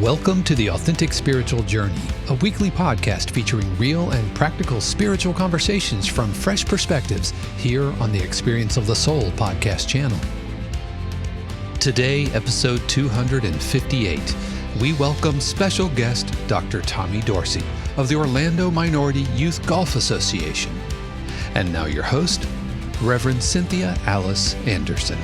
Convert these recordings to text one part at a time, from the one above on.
Welcome to The Authentic Spiritual Journey, a weekly podcast featuring real and practical spiritual conversations from fresh perspectives here on the Experience of the Soul podcast channel. Today, episode 258, we welcome special guest Dr. Tommy Dorsey of the Orlando Minority Youth Golf Association. And now your host, Reverend Cynthia Alice Anderson.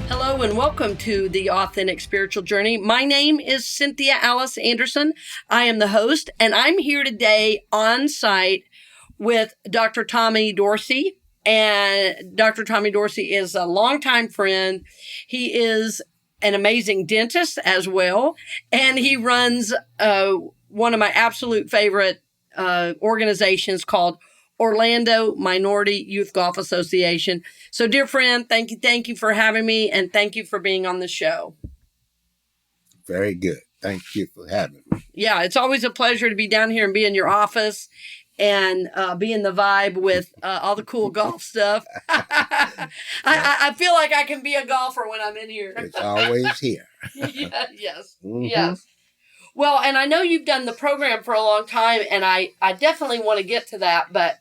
Hello and welcome to the Authentic Spiritual Journey. My name is Cynthia Alice Anderson. I am the host, and I'm here today on site with Dr. Tommy Dorsey. And Dr. Tommy Dorsey is a longtime friend. He is an amazing dentist as well, and he runs one of my absolute favorite organizations called Orlando Minority Youth Golf Association. So, dear friend, thank you for having me, and thank you for being on the show. Very good. Thank you for having me. Yeah, it's always a pleasure to be down here and be in your office and be in the vibe with all the cool golf stuff. I feel like I can be a golfer when I'm in here. It's always here. Yes. Mm-hmm. Yes. Well, and I know you've done the program for a long time, and I definitely want to get to that, but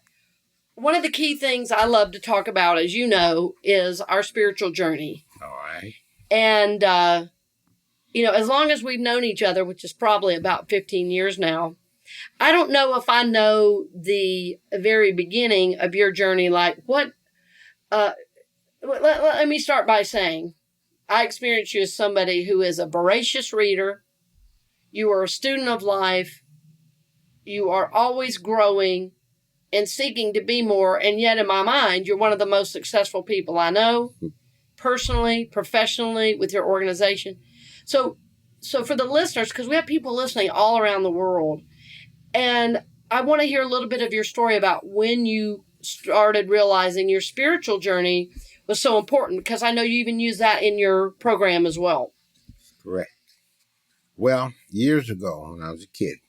one of the key things I love to talk about, as you know, is our spiritual journey. All right. And, as long as we've known each other, which is probably about 15 years now, I don't know if I know the very beginning of your journey. Like let me start by saying, I experience you as somebody who is a voracious reader. You are a student of life. You are always growing and seeking to be more. And yet in my mind, you're one of the most successful people I know, personally, professionally, with your organization. So for the listeners, because we have people listening all around the world, and I want to hear a little bit of your story about when you started realizing your spiritual journey was so important, because I know you even use that in your program as well. Correct. Well, years ago, when I was a kid,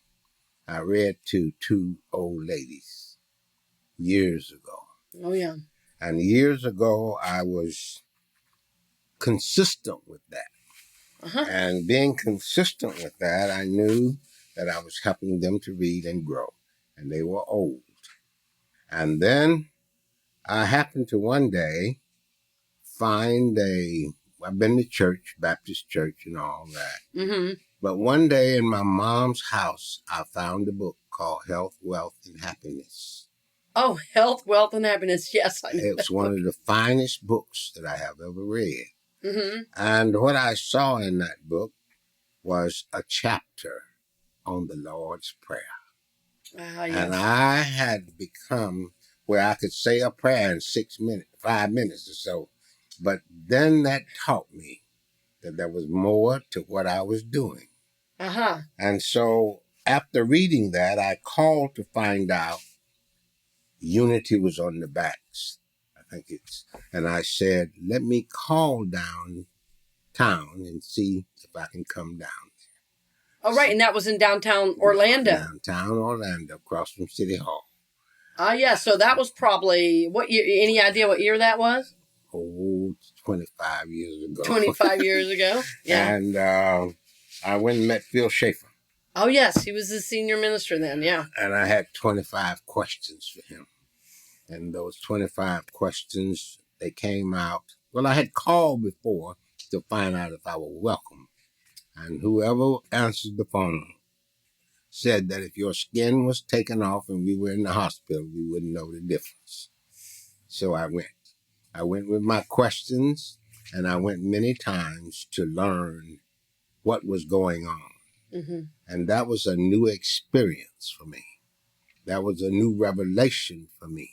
I read to two old ladies. Years ago. Oh, yeah. And years ago, I was consistent with that. Uh-huh. And being consistent with that, I knew that I was helping them to read and grow. And they were old. And then I happened to one day find I've been to church, Baptist church and all that. Mm-hmm. But one day in my mom's house, I found a book called Health, Wealth, and Happiness. Oh, Health, Wealth, and Happiness. Yes, I know. It's one of the finest books that I have ever read. Mm-hmm. And what I saw in that book was a chapter on the Lord's Prayer. Yes. And I had become where I could say a prayer in 5 minutes or so. But then that taught me that there was more to what I was doing. Uh-huh. And so after reading that, I called to find out Unity was on the backs. And I said, let me call downtown and see if I can come down there. Oh, right. And that was in downtown Orlando. Downtown Orlando, across from City Hall. Yeah. So that was probably, what year? Any idea what year that was? Oh, 25 years ago. 25 years ago. Yeah. And I went and met Phil Schaefer. Oh, yes. He was the senior minister then. Yeah. And I had 25 questions for him. And those 25 questions, they came out. Well, I had called before to find out if I were welcome. And whoever answered the phone said that if your skin was taken off and we were in the hospital, we wouldn't know the difference. So I went. I went with my questions, and I went many times to learn what was going on. Mm-hmm. And that was a new experience for me. That was a new revelation for me.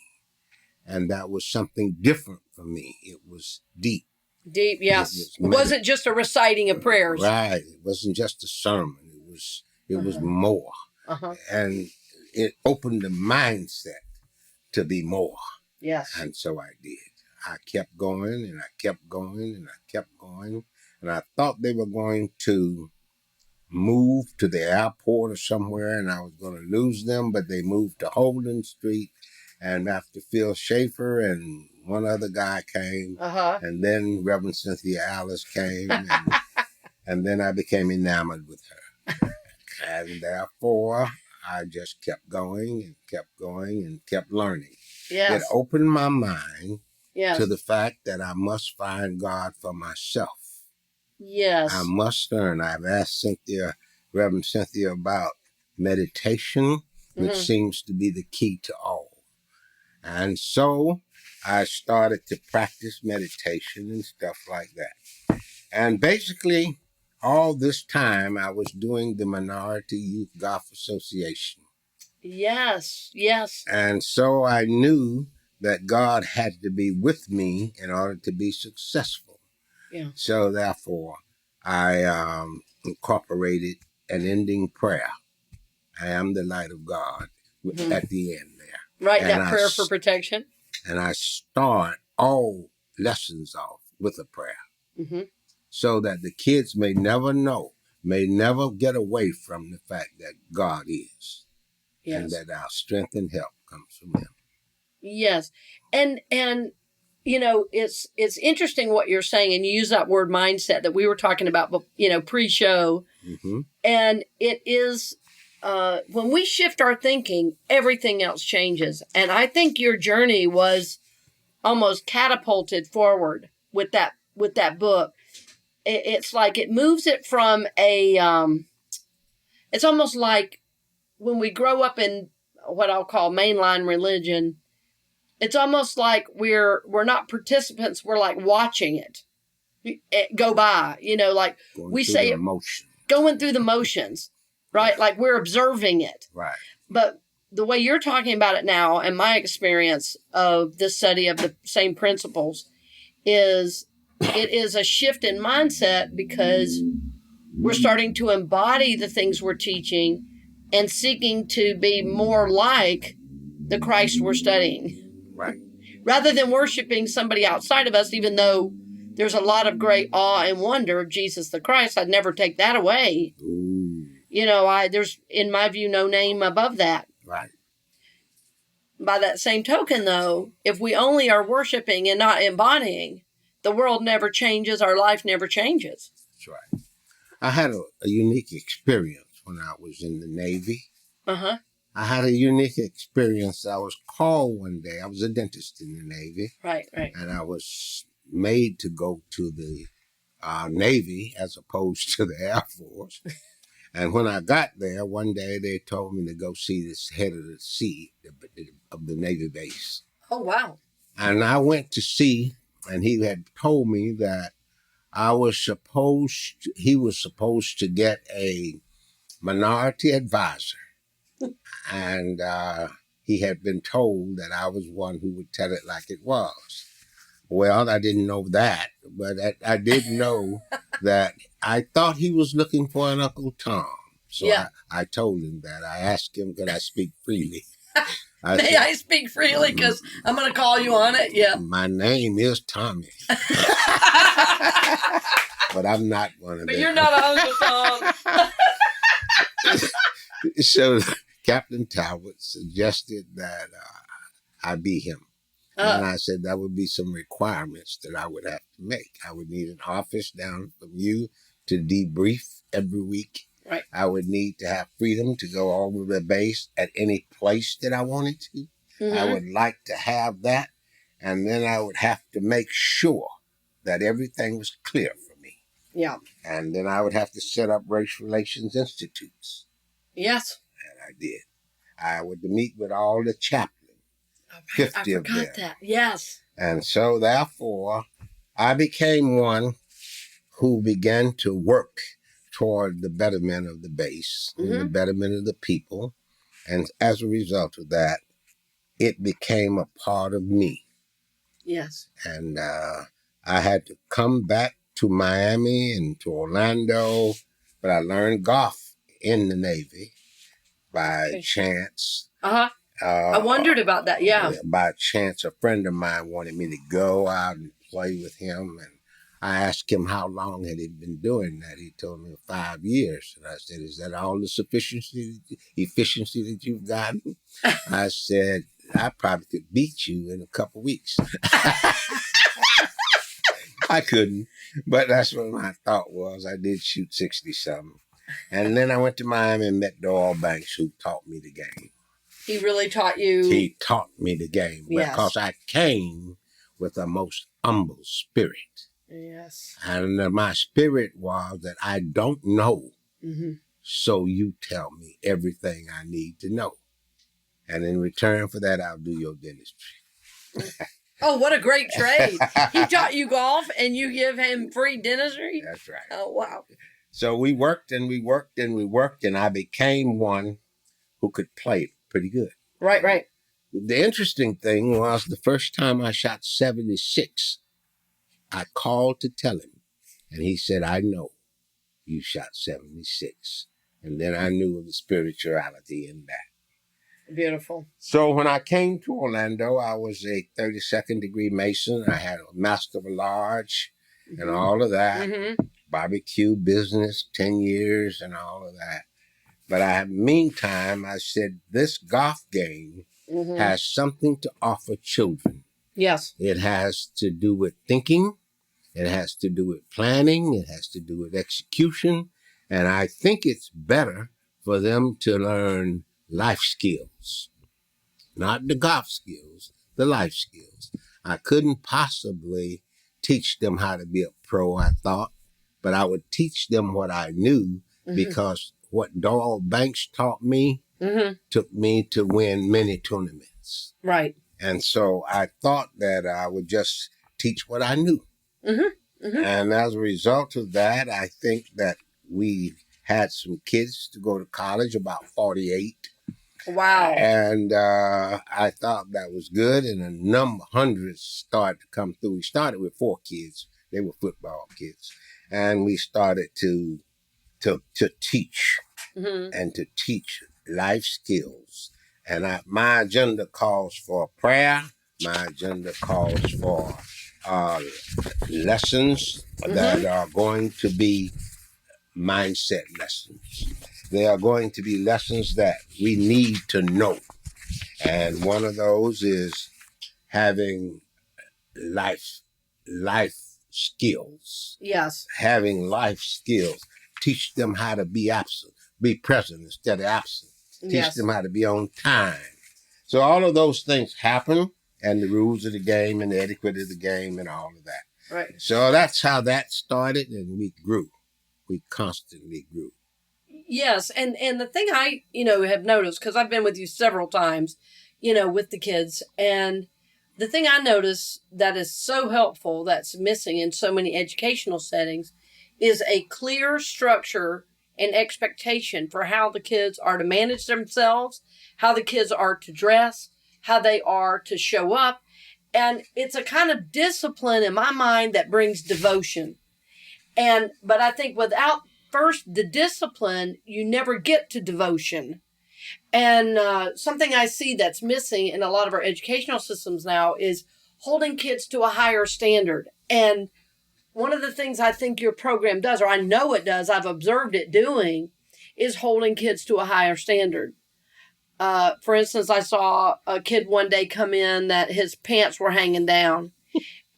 And that was something different for me. It was deep. Deep, yes. It wasn't just a reciting of prayers. Right. It wasn't just a sermon. It was more. Uh-huh. And it opened the mindset to be more. Yes. And so I did. I kept going, and I kept going, and I kept going. And I thought they were going to move to the airport or somewhere, and I was going to lose them, but they moved to Holden Street. And after Phil Schaefer and one other guy came, Uh-huh. and then Reverend Cynthia Alice came, And then I became enamored with her. And therefore, I just kept going and kept learning. Yes. It opened my mind Yes. to the fact that I must find God for myself. Yes. I must learn. I've asked Cynthia, Reverend Cynthia, about meditation, which seems to be the key to all. And so I started to practice meditation and stuff like that. And basically, all this time I was doing the Minority Youth Golf Association. Yes, yes. And so I knew that God had to be with me in order to be successful. Yeah. So therefore, I incorporated an ending prayer. I am the light of God at the end there. Right, And that prayer for protection. And I start all lessons off with a prayer. So that the kids may never get away from the fact that God is. Yes. And that our strength and help comes from Him. Yes. And you know, it's interesting what you're saying, and you use that word mindset that we were talking about, you know, pre-show. And it is, when we shift our thinking, everything else changes. And I think your journey was almost catapulted forward with that book. It's like it moves it from it's almost like when we grow up in what I'll call mainline religion, it's almost like we're not participants. We're like watching it go by, you know, like we say it, going through the motions, right? Yeah. Like we're observing it. Right. But the way you're talking about it now, and my experience of the study of the same principles, is it is a shift in mindset because we're starting to embody the things we're teaching and seeking to be more like the Christ we're studying. Right. Rather than worshiping somebody outside of us, even though there's a lot of great awe and wonder of Jesus the Christ, I'd never take that away. Ooh. You know, there's, in my view, no name above that. Right. By that same token, though, if we only are worshiping and not embodying, the world never changes, our life never changes. That's right. I had a unique experience when I was in the Navy. Uh-huh. I had a unique experience. I was called one day. I was a dentist in the Navy. Right, right. And I was made to go to the Navy as opposed to the Air Force. And when I got there, one day they told me to go see this head of the sea of the Navy base. Oh, wow. And I went to see, and he had told me that he was supposed to get a minority advisor. And he had been told that I was one who would tell it like it was. Well, I didn't know that, but I did know that I thought he was looking for an Uncle Tom. So yeah. I told him that. I asked him, could I speak freely? May I speak freely? Because I'm going to call you on it. Yeah. My name is Tommy. But I'm not one of them. But you're not Uncle Tom. So Captain Talbot suggested that I be him. And I said that would be some requirements that I would have to make. I would need an office down from you to debrief every week. Right. I would need to have freedom to go over the base at any place that I wanted to. I would like to have that. And then I would have to make sure that everything was clear for me. Yeah. And then I would have to set up race relations institutes. Yes. And I did. I would meet with all the chaplains. 50 of them. I forgot that. Yes. And so, therefore, I became one who began to work toward the betterment of the base and the betterment of the people. And as a result of that, it became a part of me. Yes. And I had to come back to Miami and to Orlando, but I learned golf in the Navy by chance. Uh-huh. I wondered about that, yeah. By chance, a friend of mine wanted me to go out and play with him, and I asked him how long had he been doing that. He told me 5 years, and I said, "Is that all the efficiency that you've gotten?" I said, "I probably could beat you in a couple weeks." I couldn't. But that's what my thought was. I did shoot 60-something. And then I went to Miami and met Doyle Banks, who taught me the game. He really taught you. He taught me the game because I came with a most humble spirit. Yes. And my spirit was that I don't know, Mm-hmm. so you tell me everything I need to know. And in return for that, I'll do your dentistry. Oh, what a great trade. He taught you golf and you give him free dentistry? That's right. Oh, wow. So we worked and we worked and we worked, and I became one who could play pretty good. Right. The interesting thing was the first time I shot 76, I called to tell him, and he said, I know you shot 76. And then I knew of the spirituality in that. Beautiful. So when I came to Orlando, I was a 32nd degree Mason. I had a Master of Large and all of that. Mm-hmm. Barbecue business, 10 years and all of that. But meantime, I said, this golf game has something to offer children. Yes. It has to do with thinking. It has to do with planning. It has to do with execution. And I think it's better for them to learn life skills. Not the golf skills, the life skills. I couldn't possibly teach them how to be a pro, I thought. But I would teach them what I knew because what Doyle Banks taught me took me to win many tournaments. Right. And so I thought that I would just teach what I knew. And as a result of that, I think that we had some kids to go to college, about 48. Wow. And I thought that was good. And hundreds started to come through. We started with 4 kids. They were football kids. And we started to teach and to teach life skills. And my agenda calls for prayer. My agenda calls for lessons that are going to be mindset lessons. They are going to be lessons that we need to know. And one of those is having life skills. Yes. Having life skills. Teach them how to be absent, be present instead of absent. Teach them how to be on time. So all of those things happen, and the rules of the game and the etiquette of the game and all of that. Right. So that's how that started, and we grew. We constantly grew. Yes, and the thing I, have noticed, because I've been with you several times, with the kids, and the thing I notice that is so helpful, that's missing in so many educational settings, is a clear structure and expectation for how the kids are to manage themselves, how the kids are to dress, how they are to show up. And it's a kind of discipline in my mind that brings devotion. But I think without first the discipline, you never get to devotion. And something I see that's missing in a lot of our educational systems now is holding kids to a higher standard. And one of the things I think your program does, or I know it does, I've observed it doing, is holding kids to a higher standard. For instance, I saw a kid one day come in that his pants were hanging down.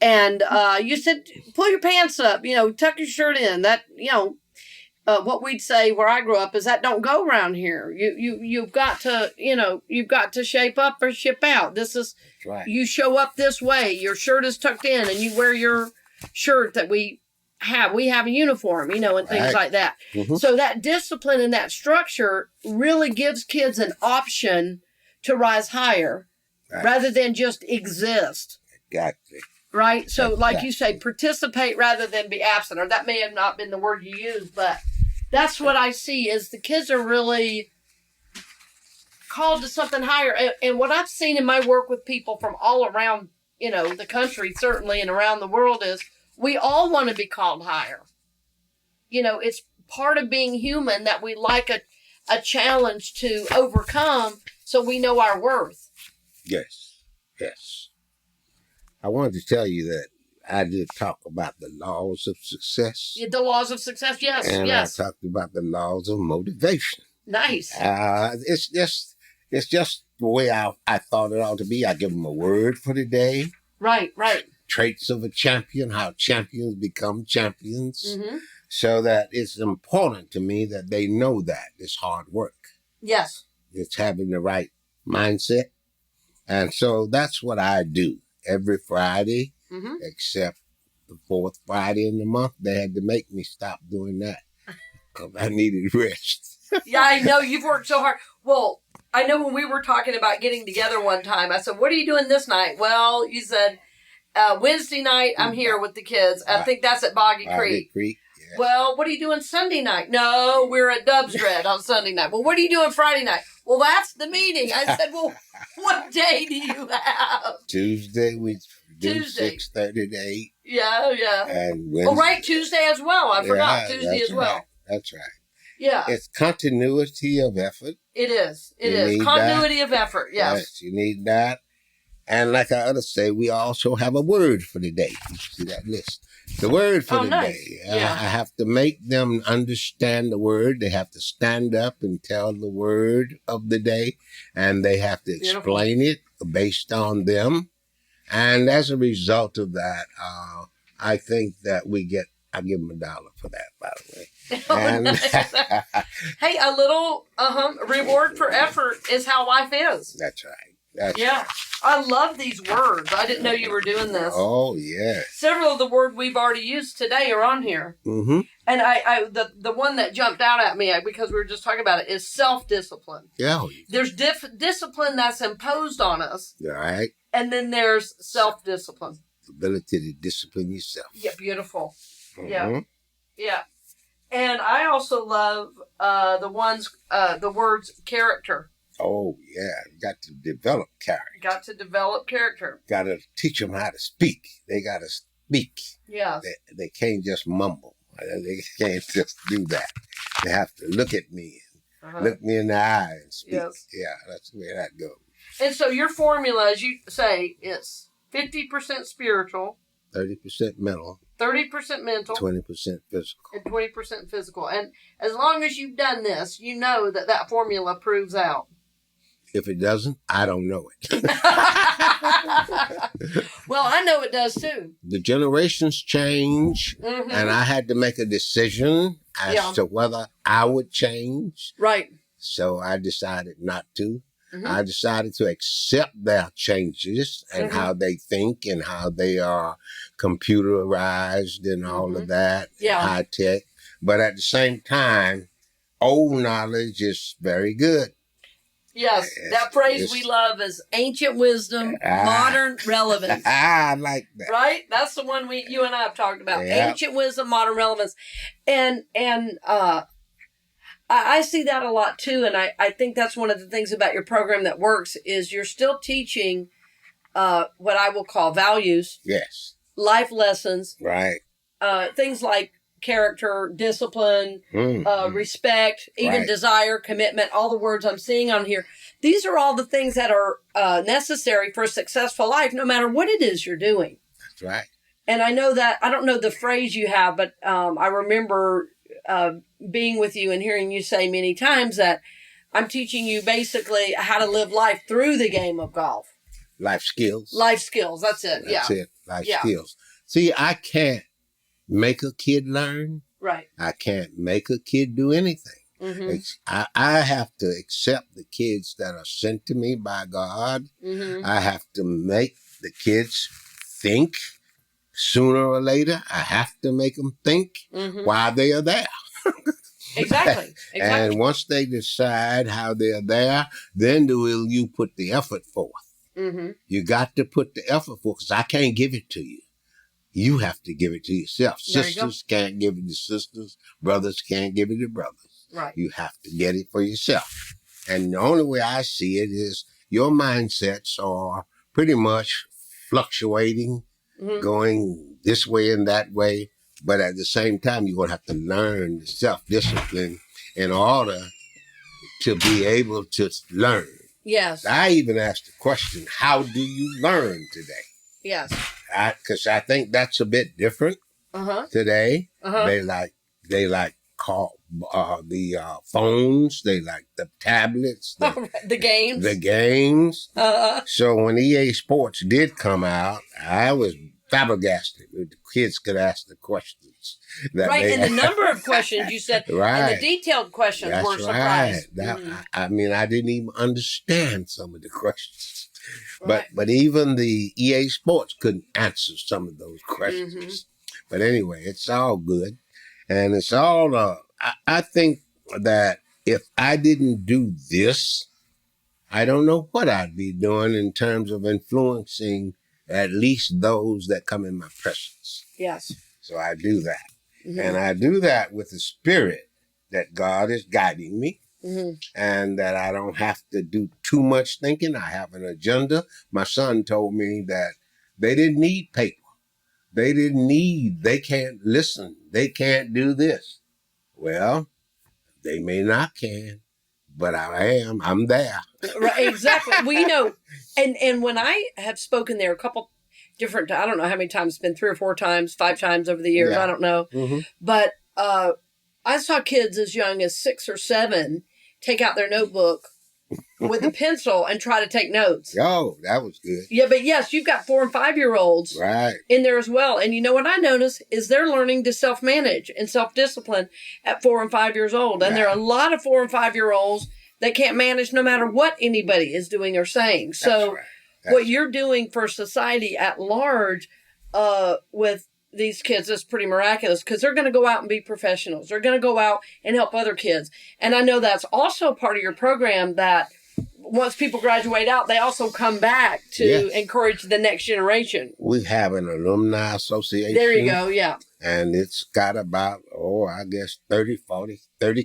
And you said, pull your pants up, tuck your shirt in. That, what we'd say where I grew up is that don't go around here. You've got to shape up or ship out. This is, right. You show up this way. Your shirt is tucked in and you wear your shirt that we have a uniform, and things like that. So that discipline and that structure really gives kids an option to rise higher rather than just exist. Exactly. Right? So like you say, participate rather than be absent, or that may have not been the word you used, but that's what I see is the kids are really called to something higher. And what I've seen in my work with people from all around, the country, certainly, and around the world is we all want to be called higher. It's part of being human that we like a challenge to overcome so we know our worth. Yes. I wanted to tell you that I did talk about the laws of success. Yeah, the laws of success, yes. And yes. I talked about the laws of motivation. Nice. It's just the way I thought it ought to be. I give them a word for the day. Right. traits of a champion, how champions become champions. Mm-hmm. So that it's important to me that they know that it's hard work. Yes. It's having the right mindset. And so that's what I do every Friday, Mm-hmm. except the fourth Friday in the month. They had to make me stop doing that because I needed rest. Yeah, I know. You've worked so hard. Well, I know when we were talking about getting together one time, I said, what are you doing this night? Well, you said, Wednesday night, I'm here with the kids. I think that's at Boggy Creek. Yeah. Well, what are you doing Sunday night? No, we're at Dub's Dread on Sunday night. Well, what are you doing Friday night? Well, that's the meeting. I said, well, what day do you have? Tuesday, we do Tuesday. 6:30 to 8. Yeah, yeah. And Wednesday. Oh, right, Tuesday as well. I forgot Tuesday as well. Right. That's right. Yeah. It's continuity of effort. It is. It You is. need Continuity of effort. Yes. You need that. And like I others say, we also have a word for the day. You see that list? The word for the nice. day. Yeah. I have to make them understand the word. They have to stand up and tell the word of the day. And they have to explain it based on them. And as a result of that, I think that I give them $1 for that, by the way. And hey, a little reward for effort is how life is. That's right. Right. I love these words. I didn't know you were doing this. Oh, yeah. Several of the words we've already used today are on here. Mm-hmm. And the one that jumped out at me, because we were just talking about it, is self-discipline. Yeah. There's discipline that's imposed on us. Right. And then there's self-discipline. Ability to discipline yourself. Yeah, beautiful. Mm-hmm. Yeah. Yeah. And I also love the words character. Oh, yeah. You got to develop character. Got to develop character. Got to teach them how to speak. They got to speak. Yeah. They can't just mumble. They can't just do that. They have to look at me and look me in the eye and speak. Yes. Yeah, that's the way that goes. And so your formula, as you say, is 50% spiritual, 30% mental, 30% mental, 20% physical. and 20% physical. And as long as you've done this, you know that formula proves out. If it doesn't, I don't know it. Well, I know it does too. The generations change, Mm-hmm. and I had to make a decision as to whether I would change. Right. So I decided not to. Mm-hmm. I decided to accept their changes and how they think and how they are computerized and all of that, high tech. But at the same time, old knowledge is very good. Yes, that phrase we love is ancient wisdom, modern relevance. I like that. Right? That's the one you and I have talked about. Yeah. Ancient wisdom, modern relevance. And I see that a lot too, and I think that's one of the things about your program that works is you're still teaching what I will call values. Yes. Life lessons. Right. Things like character, discipline, respect, even desire, commitment, all the words I'm seeing on here. These are all the things that are necessary for a successful life, no matter what it is you're doing. That's right. And I know that, I don't know the phrase you have, but I remember being with you and hearing you say many times that I'm teaching you basically how to live life through the game of golf. Life skills. Life skills. That's it. That's it. Life skills. See, I can't make a kid learn. Right. I can't make a kid do anything. Mm-hmm. I have to accept the kids that are sent to me by God. Mm-hmm. I have to make the kids think. Sooner or later, I have to make them think while they are there. Exactly. And once they decide how they're there, then will you put the effort forth. Mm-hmm. You got to put the effort forth because I can't give it to you. You have to give it to yourself. Sisters can't give it to sisters. Brothers can't give it to brothers. Right. You have to get it for yourself. And the only way I see it is your mindsets are pretty much fluctuating, going this way and that way. But at the same time, you're going to have to learn self-discipline in order to be able to learn. Yes. I even asked the question, how do you learn today? Yes. Because I think that's a bit different today. They like call the phones. They like the tablets. The games. The games. So when EA Sports did come out, I was flabbergasted. The kids could ask the questions. Right, and the number of questions you said, right. and the detailed questions That's were surprised. Right. I mean, I didn't even understand some of the questions. Right. But even the EA Sports couldn't answer some of those questions. But anyway, it's all good. And it's all, I think that if I didn't do this, I don't know what I'd be doing in terms of influencing at least those that come in my presence. Yes. So I do that. And I do that with the spirit that God is guiding me and that I don't have to do too much thinking. I have an agenda. My son told me that they didn't need paper. They can't listen. They can't do this. Well, they may not can, but I'm there. Right, exactly. Well, and when I have spoken there a couple different, I don't know how many times, it's been 3 or 4 times, 5 times over the years, I don't know. But I saw kids as young as 6 or 7 take out their notebook with a pencil and try to take notes. Oh, that was good. Yeah, but yes, you've got 4 and 5-year-olds in there as well. And you know what I notice is they're learning to self-manage and self-discipline at 4 and 5 years old. And there are a lot of 4 and 5-year-olds that can't manage no matter what anybody is doing or saying. So what you're doing for society at large with these kids is pretty miraculous, because they're going to go out and be professionals. They're going to go out and help other kids. And I know that's also part of your program, that once people graduate out, they also come back to encourage the next generation. We have an alumni association. There you go, yeah. And it's got about, I guess 30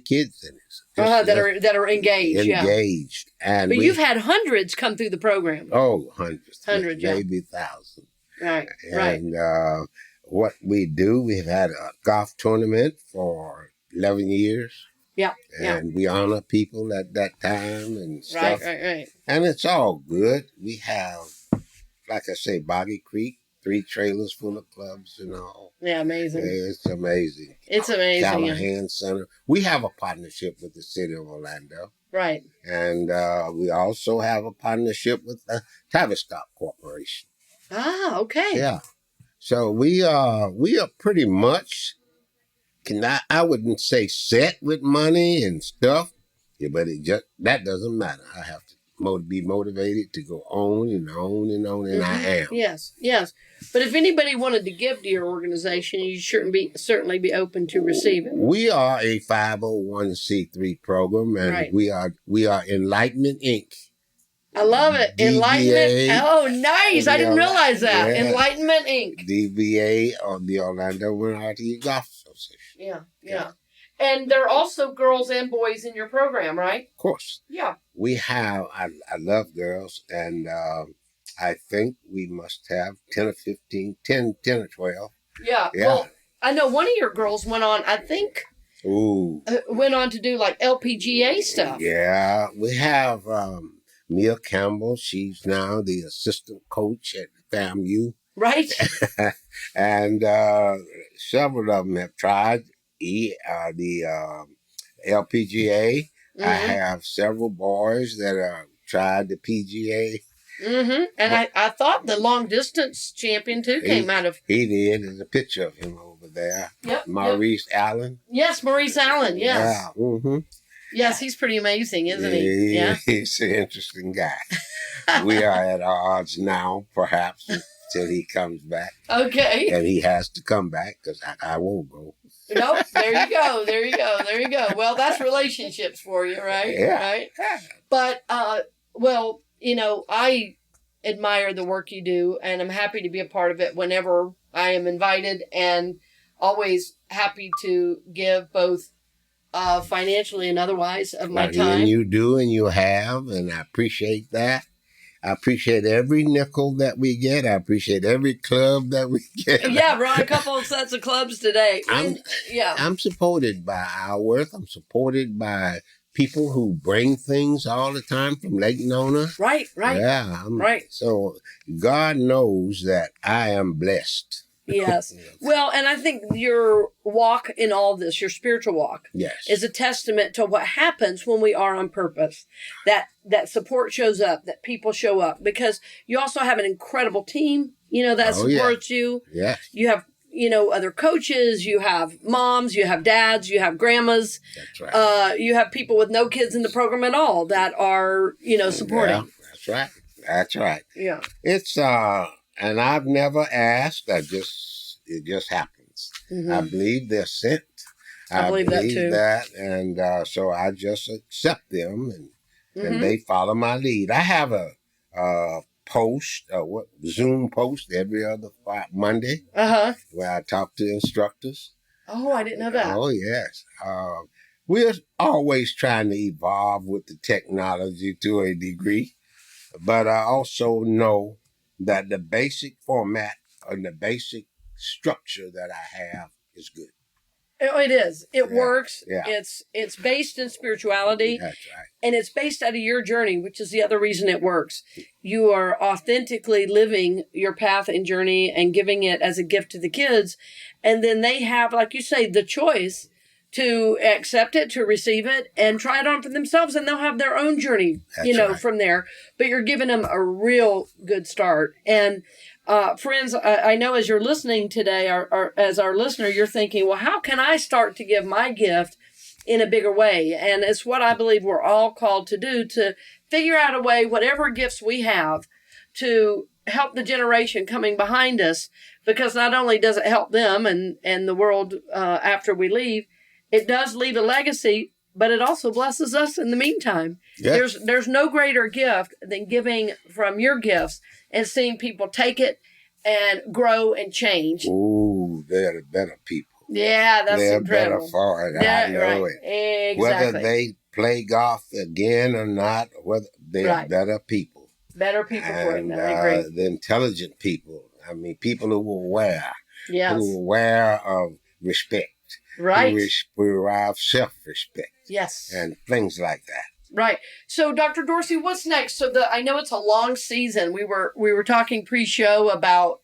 kids in it. That are engaged. Engaged. Yeah. But you've had hundreds come through the program. Oh, hundreds. Hundreds, maybe thousands. Right, And what we do, we've had a golf tournament for 11 years. Yeah. And we honor people at that time and stuff. Right. And it's all good. We have, like I say, Boggy Creek, 3 trailers full of clubs and all. Yeah, amazing. It's amazing. It's amazing. Callahan Center. We have a partnership with the city of Orlando. Right. And we also have a partnership with the Tavistock Corporation. Ah, okay. Yeah. So we are pretty much, I wouldn't say set with money and stuff, but that doesn't matter. I have to be motivated to go on and on and on, and I am. Yes. But if anybody wanted to give to your organization, you certainly be open to receiving. We are a 501c3 program, and we are Enlightenment Inc. I love it. DBA, Enlightenment. Oh, nice. I didn't realize that. Yeah. Enlightenment Inc. DBA of the Orlando Minority Golf Association. Yeah. And there are also girls and boys in your program, right? Of course. Yeah. We have, I love girls, and I think we must have 10 or 15, 10 or 12. Yeah. Well, I know one of your girls went on, I think, went on to do like LPGA stuff. Yeah. We have Mia Campbell. She's now the assistant coach at FAMU. Right. And several of them have tried the LPGA. I have several boys that have tried the PGA. And I thought the long distance champion too came out of. He did. There's a picture of him over there. Yep. Maurice Allen. Yes, Maurice Allen. Yes. Yeah. Yes, he's pretty amazing, isn't he? Yeah. He's an interesting guy. We are at odds now, perhaps, till he comes back. Okay. And he has to come back, because I won't go. Nope. There you go. Well, that's relationships for you, right? Yeah. Right. But well, I admire the work you do, and I'm happy to be a part of it whenever I am invited, and always happy to give both financially and otherwise of my time. And you do, and you have, and I appreciate that. I appreciate every nickel that we get. I appreciate every club that we get. Yeah, we're on a couple of sets of clubs today. I'm supported by our work. I'm supported by people who bring things all the time from Lake Nona. Right. Yeah. Right. So God knows that I am blessed. Yes. Well, and I think your walk in all this, your spiritual walk, is a testament to what happens when we are on purpose. That support shows up, that people show up, because you also have an incredible team. that Oh, yeah. supports you. Yeah, You have, other coaches, you have moms, you have dads, you have grandmas. that's right. You have people with no kids in the program at all that are, supporting. Yeah, that's right. That's right. Yeah. It's and I've never asked. It just happens. Mhm. I believe they're sent. I believe that too. And so I just accept them, Mhm. and they follow my lead. I have a post, Zoom post every other Monday Uh-huh. where I talk to instructors. Oh, I didn't know that. Oh, yes. We're always trying to evolve with the technology to a degree, but I also know that the basic format and the basic structure that I have is good. Oh, it is. It Yeah, works. yeah. It's based in spirituality. That's right. And it's based out of your journey, which is the other reason it works. You are authentically living your path and journey and giving it as a gift to the kids. And then they have, like you say, the choice to accept it, to receive it, and try it on for themselves. And they'll have their own journey, That's right. from there. But you're giving them a real good start. And friends, I know as you're listening today, or as our listener, you're thinking, well, how can I start to give my gift in a bigger way? And it's what I believe we're all called to do, to figure out a way, whatever gifts we have, to help the generation coming behind us, because not only does it help them and the world after we leave, it does leave a legacy, but it also blesses us in the meantime. Yeah. There's no greater gift than giving from your gifts and seeing people take it and grow and change. Ooh, they're the better people. Yeah, that's They're incredible. better for it. Yeah, I know right. it. Exactly. Whether they play golf again or not, whether they're Right. better people. Better people for it. And I agree. the intelligent people. I mean, people who are aware. Yes. Who are aware of respect. Right. Who derive self-respect. Yes. And things like that. Right. So, Dr. Dorsey, what's next? So, I know it's a long season. We were talking pre-show about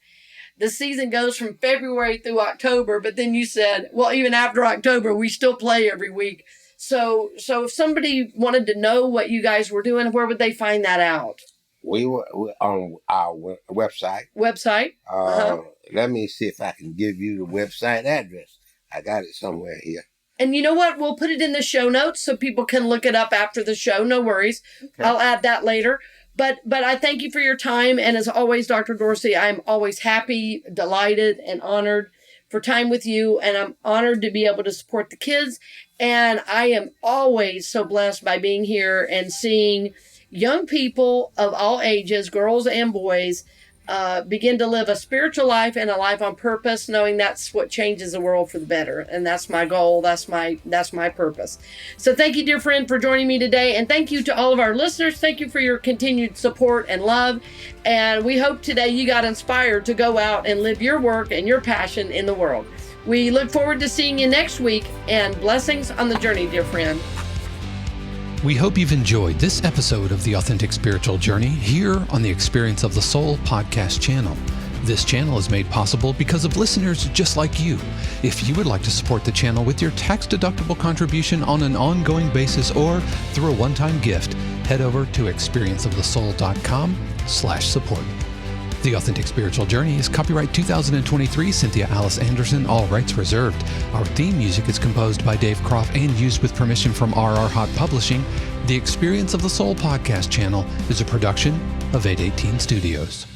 the season goes from February through October, but then you said, well, even after October, we still play every week. So if somebody wanted to know what you guys were doing, where would they find that out? We were on our website. Website? Let me see if I can give you the website address. I got it somewhere here. And you know what? We'll put it in the show notes so people can look it up after the show. No worries. Okay. I'll add that later. But I thank you for your time. And as always, Dr. Dorsey, I'm always happy, delighted, and honored for time with you. And I'm honored to be able to support the kids. And I am always so blessed by being here and seeing young people of all ages, girls and boys, begin to live a spiritual life and a life on purpose, knowing that's what changes the world for the better. And that's my goal. That's my purpose. So thank you, dear friend, for joining me today. And thank you to all of our listeners. Thank you for your continued support and love. And we hope today you got inspired to go out and live your work and your passion in the world. We look forward to seeing you next week, and blessings on the journey, dear friend. We hope you've enjoyed this episode of The Authentic Spiritual Journey here on the Experience of the Soul podcast channel. This channel is made possible because of listeners just like you. If you would like to support the channel with your tax-deductible contribution on an ongoing basis or through a one-time gift, head over to experienceofthesoul.com/support. The Authentic Spiritual Journey is copyright 2023, Cynthia Alice Anderson, all rights reserved. Our theme music is composed by Dave Croft and used with permission from RR Hot Publishing. The Experience of the Soul podcast channel is a production of 818 Studios.